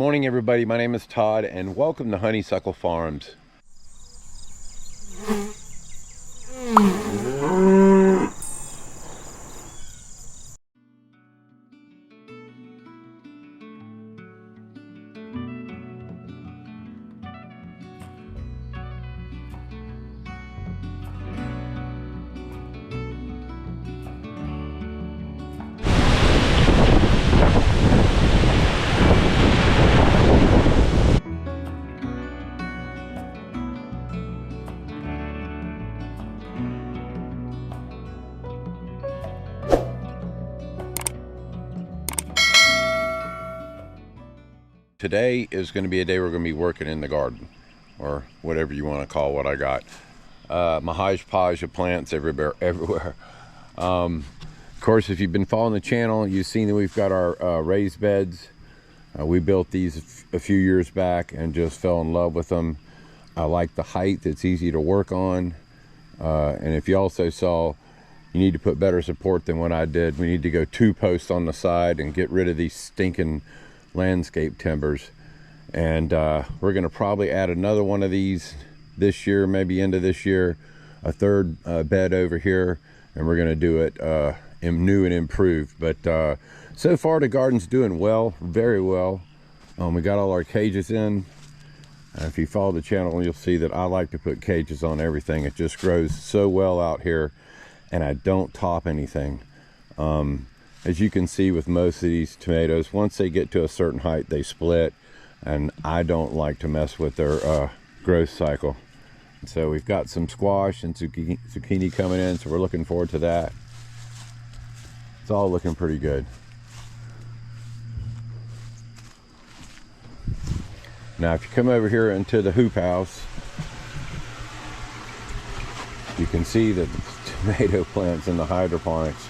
Morning everybody, my name is Todd and welcome to Honeysuckle Farms. Today is going to be a day we're going to be working in the garden, or whatever you want to call what I got. My hodgepodge of plants everywhere. Of course, if you've been following the channel, you've seen that we've got our raised beds. We built these a few years back and just fell in love with them. I like the height, it's easy to work on. And if you also saw, you need to put better support than what I did. We need to go 2 posts on the side and get rid of these stinking landscape timbers. And we're going to probably add another one of these this year, maybe into this year, a third bed over here, and we're going to do it new and improved. But so far the garden's doing well, very well. We got all our cages in. If you follow the channel, you'll see that I like to put cages on everything. It just grows so well out here, and I don't top anything. As you can see with most of these tomatoes, once they get to a certain height, they split, and I don't like to mess with their growth cycle. So we've got some squash and zucchini coming in, so we're looking forward to that. It's all looking pretty good. Now, if you come over here into the hoop house, you can see that the tomato plants in the hydroponics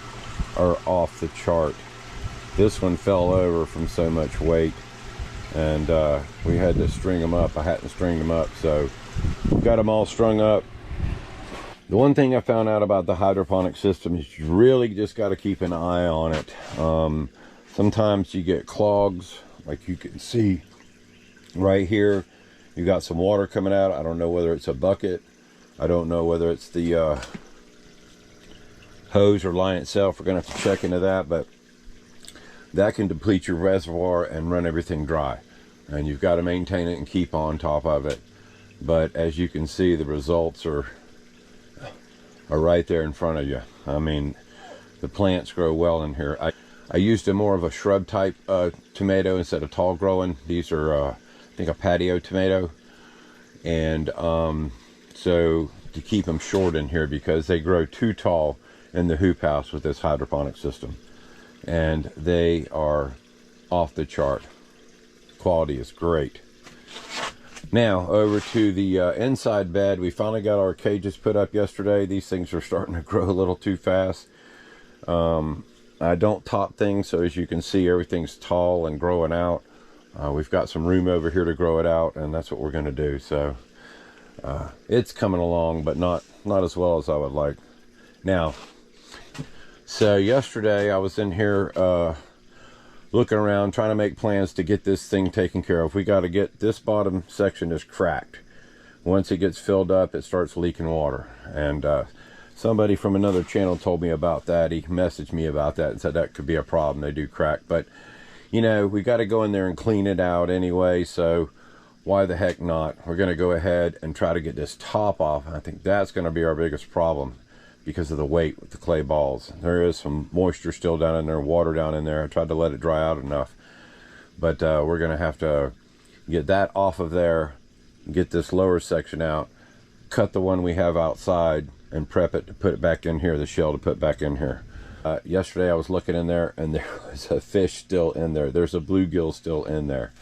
are off the chart. This one fell over from so much weight, and we had to string them up. I hadn't stringed them up, so we got them all strung up. The one thing I found out about the hydroponic system is you really just got to keep an eye on it. Sometimes you get clogs, like you can see right here. You got some water coming out. I don't know whether it's a bucket, I don't know whether it's the hose or line itself. We're gonna have to check into that, but that can deplete your reservoir and run everything dry, and you've got to maintain it and keep on top of it. But as you can see, the results are right there in front of you. I mean, the plants grow well in here. I used a more of a shrub type tomato instead of tall growing. These are I think a patio tomato, and so to keep them short in here because they grow too tall in the hoop house with this hydroponic system, and they are off the chart. Quality is great. Now over to the inside bed. We finally got our cages put up yesterday. These things are starting to grow a little too fast. I don't top things, so as you can see, everything's tall and growing out. We've got some room over here to grow it out, and that's what we're going to do. So it's coming along, but not as well as I would like. Now, so yesterday I was in here looking around, trying to make plans to get this thing taken care of. We got to get this bottom section is cracked. Once it gets filled up, it starts leaking water, and somebody from another channel told me about that. He messaged me about that and said that could be a problem. They do crack, but you know, we got to go in there and clean it out anyway, so why the heck not? We're going to go ahead and try to get this top off. I think that's going to be our biggest problem because of the weight with the clay balls. There is some moisture still down in there, water down in there. I tried to let it dry out enough, but we're going to have to get that off of there, get this lower section out, cut the one we have outside, and prep it to put it back in here, the shell to put back in here. Yesterday I was looking in there, and there was a fish still in there. There's a bluegill still in there.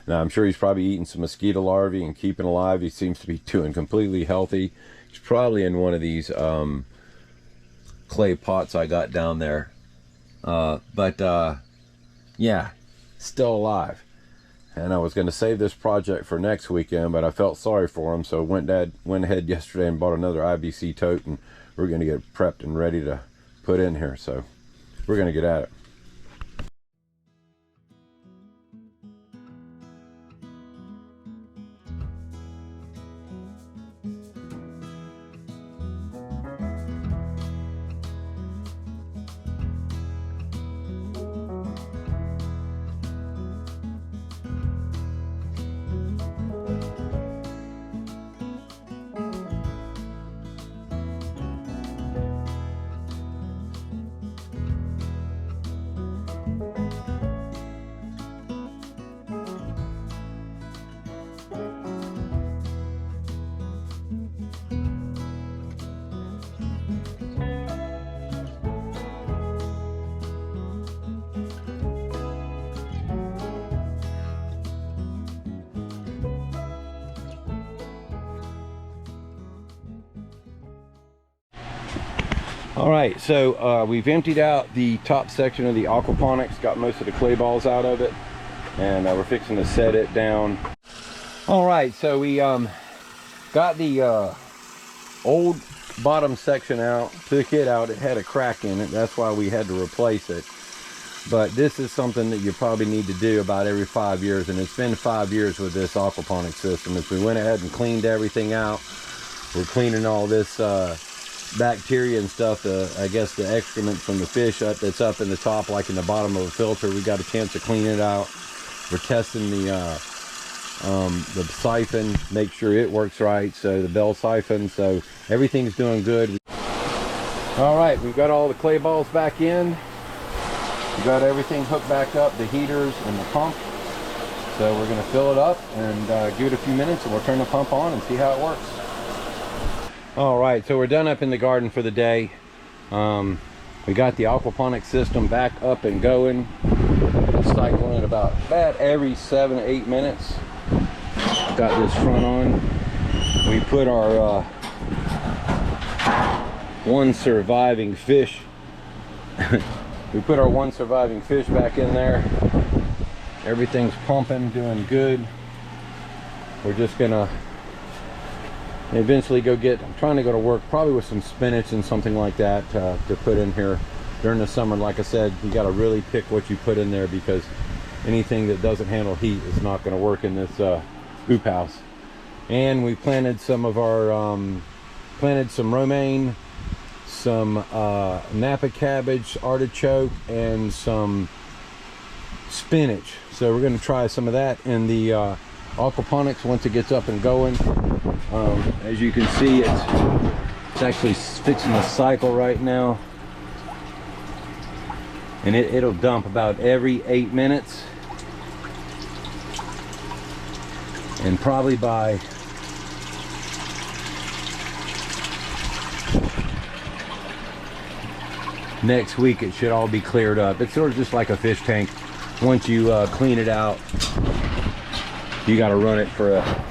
Now I'm sure he's probably eating some mosquito larvae and keeping alive. He seems to be doing completely healthy. He's probably in one of these clay pots I got down there. Yeah, still alive. And I was going to save this project for next weekend, but I felt sorry for him, so went ahead yesterday and bought another IBC tote, and we're going to get prepped and ready to put in here. So we're going to get at it. All right, so we've emptied out the top section of the aquaponics, got most of the clay balls out of it, and we're fixing to set it down. All right, so we got the old bottom section out, took it out. It had a crack in it, that's why we had to replace it. But this is something that you probably need to do about every 5 years, and it's been 5 years with this aquaponics system. As we went ahead and cleaned everything out, we're cleaning all this bacteria and stuff, I guess the excrement from the fish that's up in the top, like in the bottom of a filter. We got a chance to clean it out. We're testing the siphon, make sure it works right, so the bell siphon, so everything's doing good. All right, we've got all the clay balls back in. We got everything hooked back up, the heaters and the pump. So we're going to fill it up and give it a few minutes, and we'll turn the pump on and see how it works. All right, so we're done up in the garden for the day. We got the aquaponics system back up and going. Cycling it about every 7 to 8 minutes. Got this front on. We put our one surviving fish. We put our one surviving fish back in there. Everything's pumping, doing good. We're just gonna eventually go get, I'm trying to go to work probably with some spinach and something like that to put in here during the summer. Like I said, you got to really pick what you put in there, because anything that doesn't handle heat is not going to work in this hoop house. And we planted some of our planted some romaine, some Napa cabbage, artichoke, and some spinach. So we're going to try some of that in the aquaponics once it gets up and going. As you can see, it's actually fixing the cycle right now, and it'll dump about every 8 minutes, and probably by next week it should all be cleared up. It's sort of just like a fish tank. Once you clean it out, you got to run it for a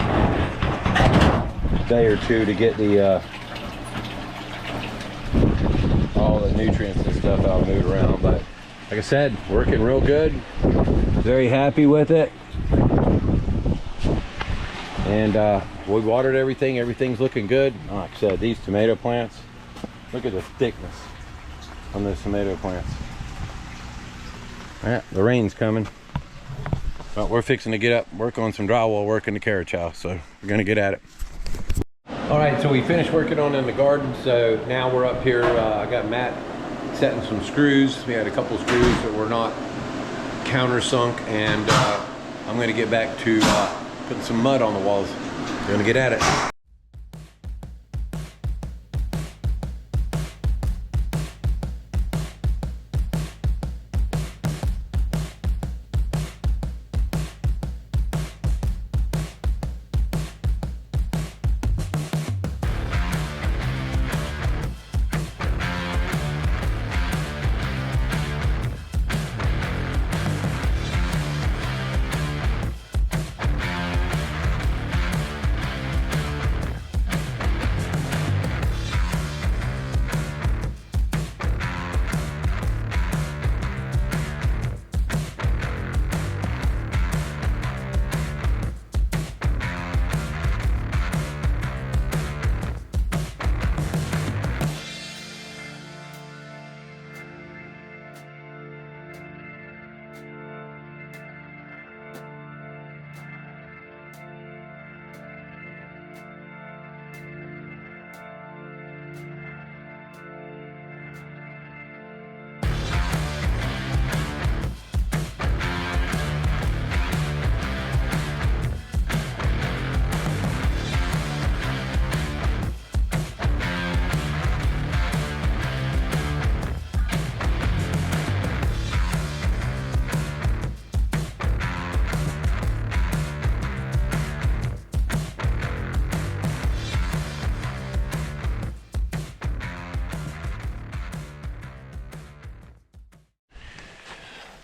day or two to get the all the nutrients and stuff out and move around. But like I said, working real good, very happy with it. And we watered everything, everything's looking good. Like I said, these tomato plants, look at the thickness on those tomato plants. Yeah, the rain's coming, but we're fixing to get up, work on some drywall work in the carriage house, so we're gonna get at it. All right, so we finished working on in the garden, so now we're up here. I got Matt setting some screws. We had a couple of screws that were not countersunk, and I'm gonna get back to putting some mud on the walls. We're gonna get at it.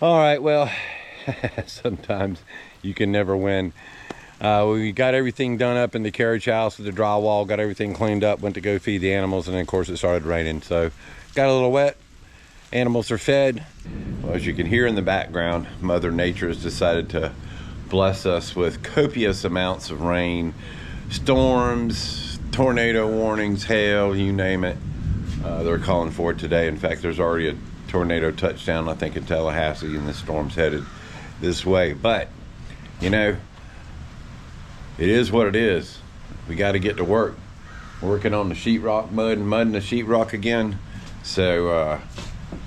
All right, well, sometimes you can never win. We got everything done up in the carriage house with the drywall, got everything cleaned up, went to go feed the animals, and then of course it started raining, so got a little wet. Animals are fed. Well, as you can hear in the background, Mother Nature has decided to bless us with copious amounts of rain, storms, tornado warnings, hail, you name it. They're calling for it today. In fact, there's already a tornado touchdown, I think, in Tallahassee, and the storm's headed this way. But, you know, it is what it is. We got to get to work. We're working on the sheetrock mud and mudding the sheetrock again. So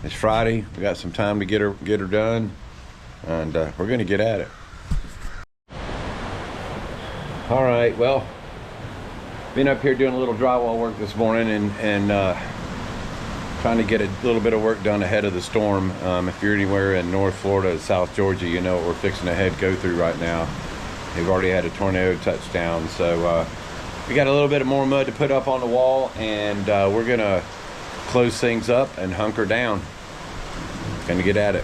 it's Friday. We got some time to get her done, and we're going to get at it. All right. Well, been up here doing a little drywall work this morning, and trying to get a little bit of work done ahead of the storm. If you're anywhere in North Florida, South Georgia, you know what we're fixing to go through right now. They've already had a tornado touchdown, so we got a little bit more mud to put up on the wall, and we're gonna close things up and hunker down. Gonna get at it.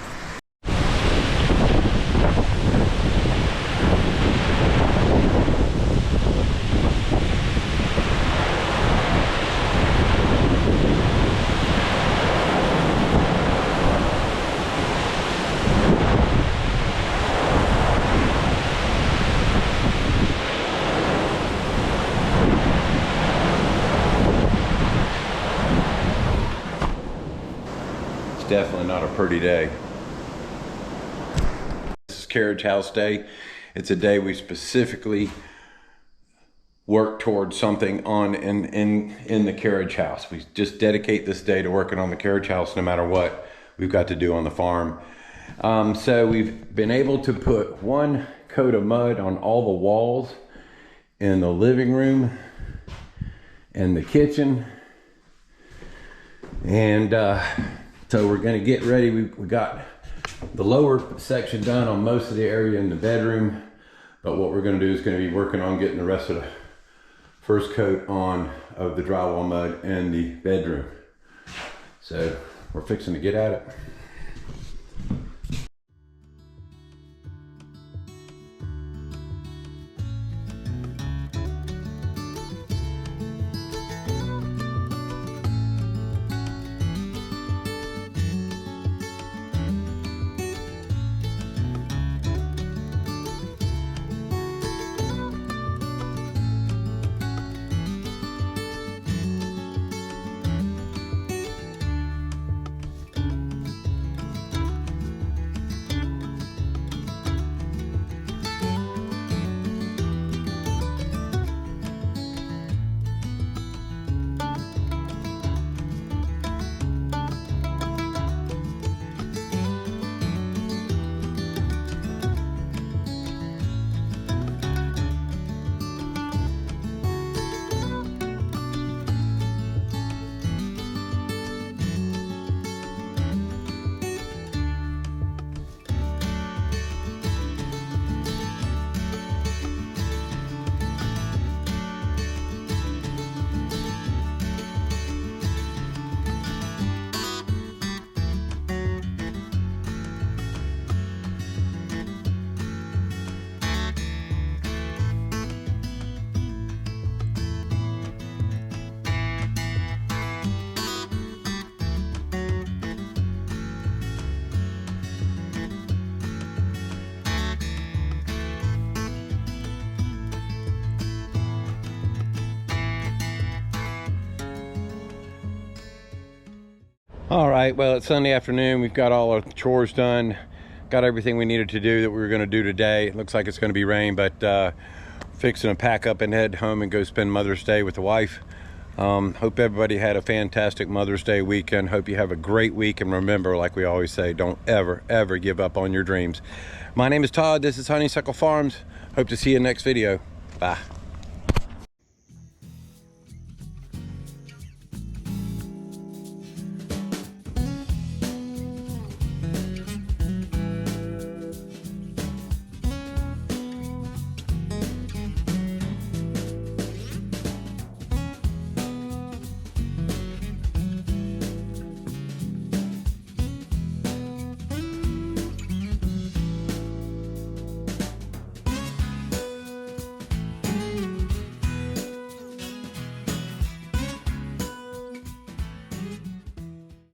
Definitely not a pretty day. This is Carriage House Day. It's a day we specifically work towards something on in the carriage house. We just dedicate this day to working on the carriage house, no matter what we've got to do on the farm. So we've been able to put one coat of mud on all the walls in the living room and the kitchen, and so we're going to get ready. We got the lower section done on most of the area in the bedroom, but what we're going to do is going to be working on getting the rest of the first coat on of the drywall mud in the bedroom. So we're fixing to get at it. All right, well, it's Sunday afternoon. We've got all our chores done, got everything we needed to do that we were going to do today. It looks like it's going to be rain, but fixing to pack up and head home and go spend Mother's Day with the wife. Hope everybody had a fantastic Mother's Day weekend. Hope you have a great week, and remember, like we always say, don't ever give up on your dreams. My name is Todd. This is Honeysuckle Farms. Hope to see you in the next video. Bye.